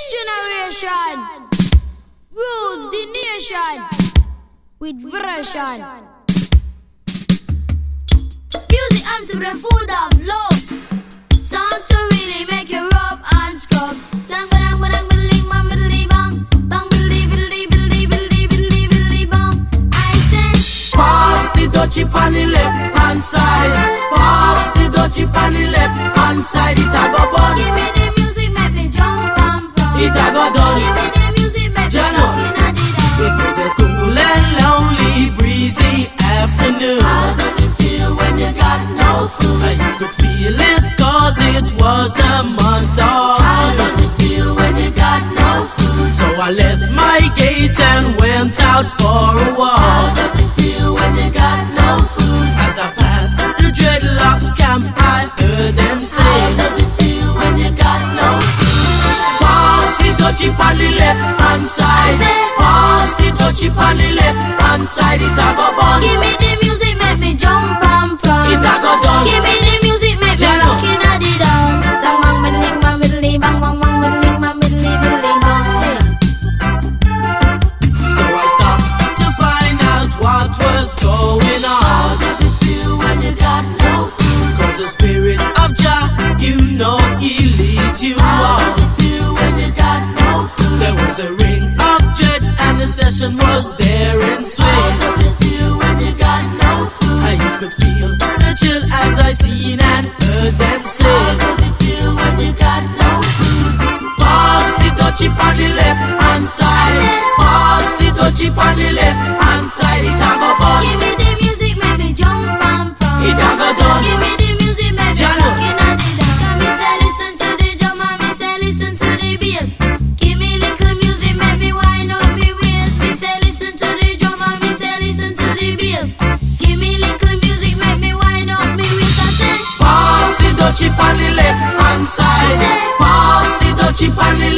generation rules the nation with version. Music and food of love. Songs to really make you rub and scrub. Bang bang bang bang bang bang bang bang bang. I say, pass the dutchie on the left hand side. Pass the dutchie on the left hand side. It a go bun. Give me the music, make me jump and run. It a go done. Give me the music, make me looking at the It dawn. was a cool and lonely, breezy afternoon. How does it feel when you got no food? And you could feel it cause it was the month of How June. does it feel when you got no food? So I left my gate and went out for a How walk. does it feel when you got no food? As I passed the dreadlocks camp, I heard them How say, does it feel when you got no food? pass the dutchie on the left hand side. Pass the dutchie on the left hand side. It a go bun. Give me the music, make me jump and prance. It a go done. Give me the music, make me Jano. looking at the dawn. Bang bang middling bang middling bang bang bang middling bang middling middling bang. So I stopped to find out what was going How on. does it feel when you got no food? Cause the spirit of Jah, you know he leads you How does on. it feel when you got no food? There was a ring of jets and the session was there in How swing. does it feel when you got no food? And you could feel the chill as I seen and heard them How say, does it feel when you got no food? pass the dutchie on the left hand side. Pass the dutchie on the left hand side. It a go bun. Give me the music, make me jump and prance. It a go done. Give me the music, make me Jano. looking at the dawn. Me say listen to the drum and me say listen to the bass. Give me little music, make me wind up me waist. Me say listen to the drum and me say listen to the bass. Give me little music, make me wind up me waist. I say, pass the dutchie on the left hand side. Pass the dutchie on the